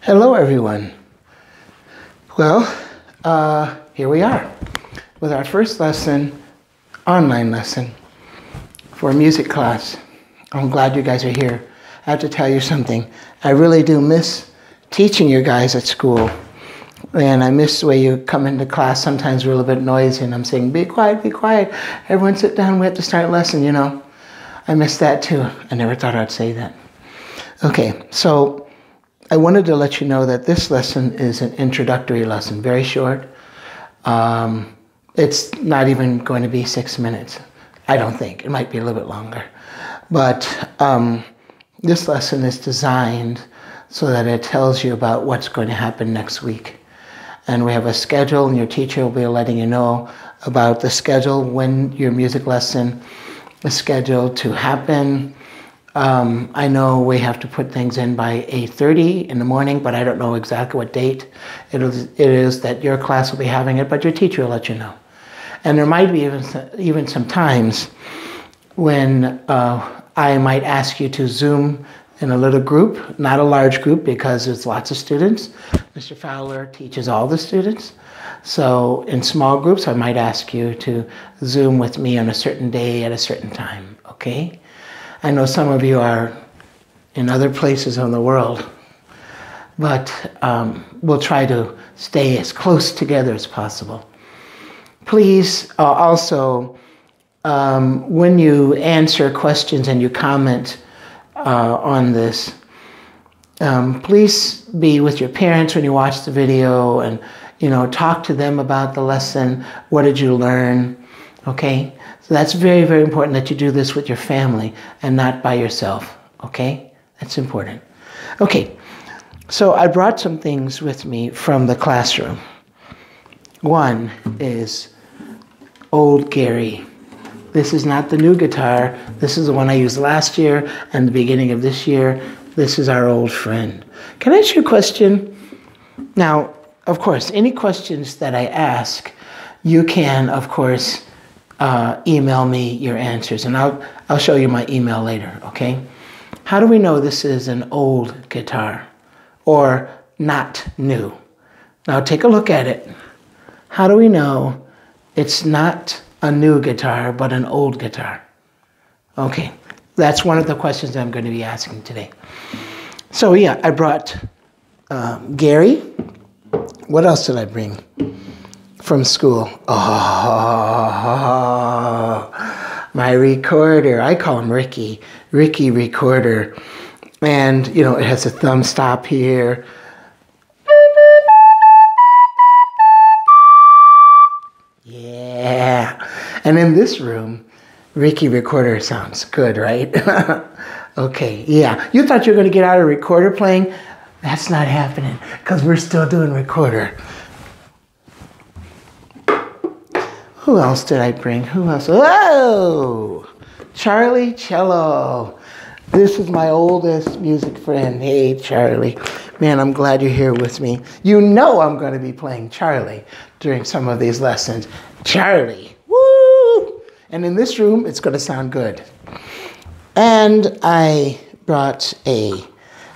Hello, everyone. Well, here we are with our first lesson, online lesson for music class. I'm glad you guys are here. I have to tell you something. I really do miss teaching you guys at school. And I miss the way you come into class. Sometimes we're a little bit noisy and I'm saying, be quiet, be quiet. Everyone sit down, we have to start a lesson, you know. I miss that too. I never thought I'd say that. Okay, so I wanted to let you know that this lesson is an introductory lesson, very short. It's not even going to be 6 minutes, I don't think. It might be a little bit longer. But this lesson is designed so that it tells you about what's going to happen next week. And we have a schedule, and your teacher will be letting you know about the schedule, when your music lesson is scheduled to happen. I know we have to put things in by 8:30 in the morning, but I don't know exactly what date it is that your class will be having it, but your teacher will let you know. And there might be even some times when I might ask you to Zoom in a little group, not a large group because there's lots of students. Mr. Fowler teaches all the students. So in small groups, I might ask you to Zoom with me on a certain day at a certain time, okay? I know some of you are in other places in the world, but we'll try to stay as close together as possible. Please also, when you answer questions and you comment on this, please be with your parents when you watch the video and, you know, talk to them about the lesson. What did you learn? Okay? So that's very, very important that you do this with your family and not by yourself, okay? That's important. Okay, so I brought some things with me from the classroom. One is old Gary. This is not the new guitar. This is the one I used last year and the beginning of this year. This is our old friend. Can I ask you a question? Now, of course, any questions that I ask, you can, of course, email me your answers, and I'll show you my email later, okay? How do we know this is an old guitar or not new? Now take a look at it. How do we know it's not a new guitar but an old guitar? Okay, that's one of the questions I'm going to be asking today. So yeah, I brought Gary. What else did I bring from school? Oh, my recorder. I call him Ricky. Ricky recorder. And, you know, it has a thumb stop here. Yeah. And in this room, Ricky recorder sounds good, right? Okay, yeah. You thought you were going to get out of recorder playing? That's not happening because we're still doing recorder. Who else did I bring? Who else? Oh, Charlie Cello. This is my oldest music friend. Hey, Charlie. Man, I'm glad you're here with me. You know I'm going to be playing Charlie during some of these lessons. Charlie. Woo! And in this room, it's going to sound good. And I brought a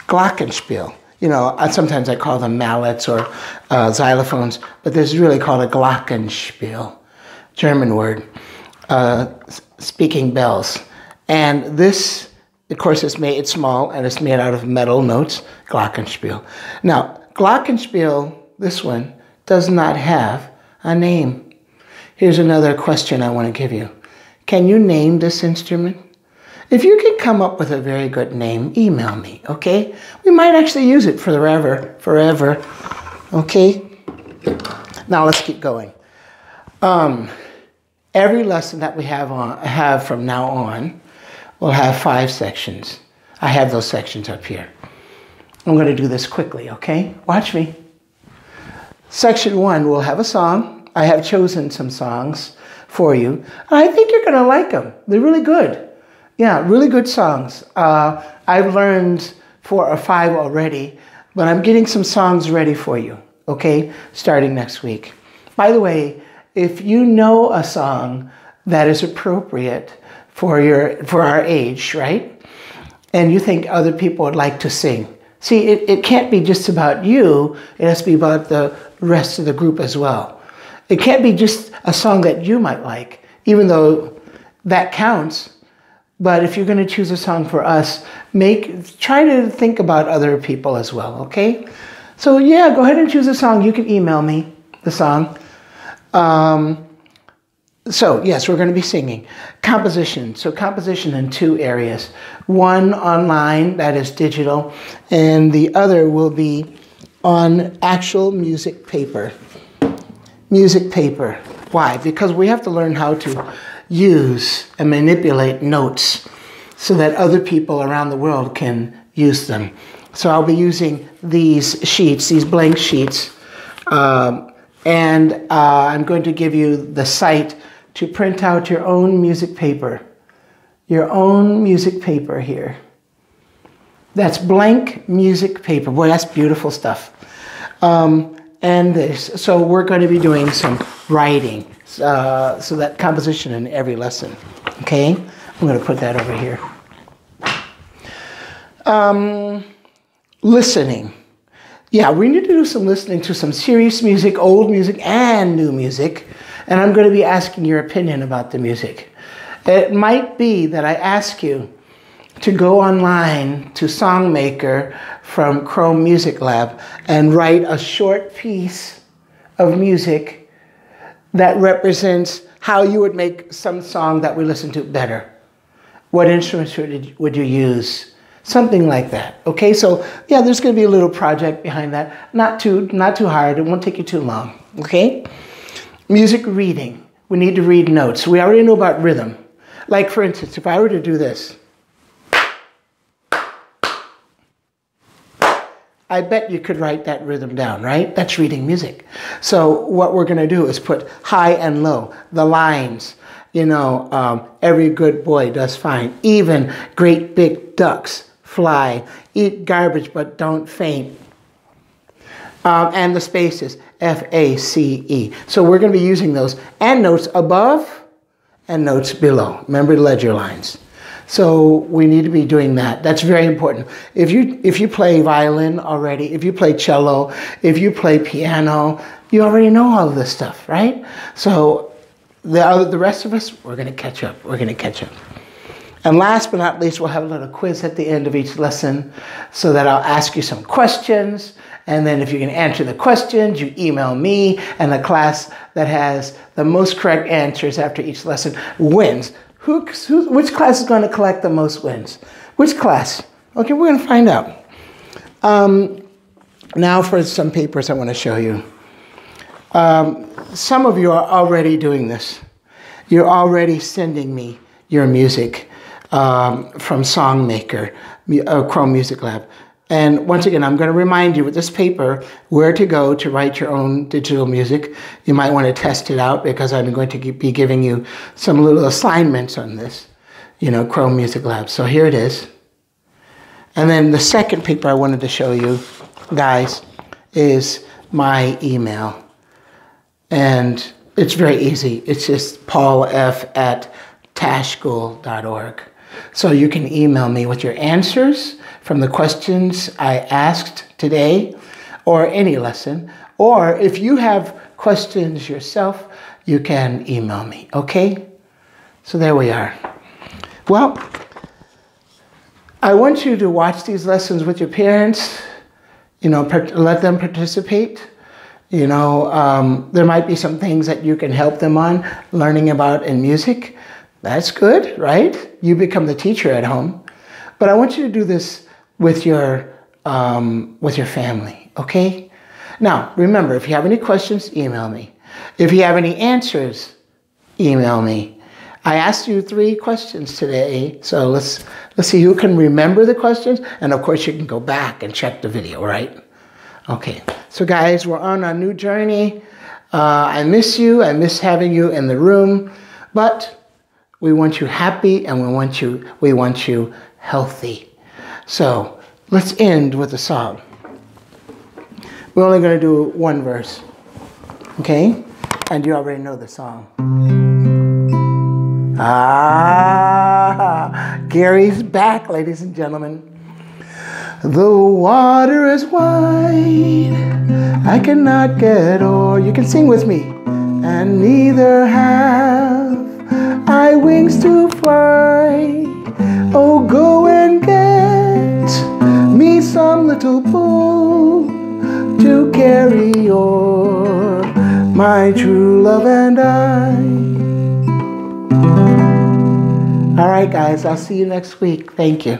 Glockenspiel. You know, sometimes I call them mallets or xylophones, but this is really called a Glockenspiel. German word, speaking bells. And this, of course, it's small and it's made out of metal notes, Glockenspiel. Now, Glockenspiel, this one, does not have a name. Here's another question I want to give you. Can you name this instrument? If you can come up with a very good name, email me, okay? We might actually use it forever, okay? Now let's keep going. Every lesson that we have from now on will have 5 sections. I have those sections up here. I'm going to do this quickly, okay? Watch me. Section 1 will have a song. I have chosen some songs for you. I think you're going to like them. They're really good. Yeah, really good songs. I've learned 4 or 5 already, but I'm getting some songs ready for you, okay? Starting next week. By the way, if you know a song that is appropriate for our age, right? And you think other people would like to sing, See, it can't be just about you. It has to be about the rest of the group as well. It can't be just a song that you might like, even though that counts. But if you're going to choose a song for us, try to think about other people as well, okay? So yeah, go ahead and choose a song. You can email me the song. So yes, we're going to be singing. Composition. So composition in two areas. One online, that is digital, and the other will be on actual music paper. Music paper. Why? Because we have to learn how to use and manipulate notes so that other people around the world can use them. So I'll be using these sheets, these blank sheets, and I'm going to give you the site to print out your own music paper. Your own music paper here. That's blank music paper. Boy, that's beautiful stuff. So we're going to be doing some writing, so that composition in every lesson. Okay? I'm going to put that over here. Listening. Yeah, we need to do some listening to some serious music, old music, and new music. And I'm going to be asking your opinion about the music. It might be that I ask you to go online to Songmaker from Chrome Music Lab and write a short piece of music that represents how you would make some song that we listen to better. What instruments would you use? Something like that. Okay, so yeah, there's going to be a little project behind that. Not too hard. It won't take you too long. Okay. Music reading. We need to read notes. We already know about rhythm. Like for instance, if I were to do this, I bet you could write that rhythm down, right? That's reading music. So what we're going to do is put high and low, the lines. You know, every good boy does fine. Even great big ducks fly. Eat garbage but don't faint. And the spaces, F-A-C-E. So we're going to be using those. And notes above and notes below. Remember the ledger lines. So we need to be doing that. That's very important. If you play violin already, if you play cello, if you play piano, you already know all of this stuff, right? So the rest of us, we're going to catch up. We're going to catch up. And last but not least, we'll have a little quiz at the end of each lesson so that I'll ask you some questions. And then if you can answer the questions, you email me, and the class that has the most correct answers after each lesson wins. Which class is going to collect the most wins? Which class? Okay, we're going to find out. Now for some papers I want to show you. Some of you are already doing this. You're already sending me your music from Songmaker, Chrome Music Lab. And once again, I'm going to remind you with this paper where to go to write your own digital music. You might want to test it out because I'm going to be giving you some little assignments on this, you know, Chrome Music Lab. So here it is. And then the second paper I wanted to show you, guys, is my email. And it's very easy. It's just paulf@tashkent.org. So you can email me with your answers from the questions I asked today or any lesson. Or if you have questions yourself, you can email me, okay? So there we are. Well, I want you to watch these lessons with your parents, you know, let them participate. You know, there might be some things that you can help them on learning about in music. That's good, right? You become the teacher at home. But I want you to do this with your family, okay? Now, remember, if you have any questions, email me. If you have any answers, email me. I asked you 3 questions today, so let's see who can remember the questions, and of course you can go back and check the video, right? Okay, so guys, we're on a new journey. I miss you. I miss having you in the room, but we want you happy and we want you healthy. So let's end with a song. We're only going to do 1 verse, okay? And you already know the song. Gary's back, ladies and gentlemen. The water is wide, I cannot get o'er. You can sing with me. And neither have I wings to fly. Oh, go and get me some little boat to carry o'er my true love and I. All right, guys, I'll see you next week. Thank you.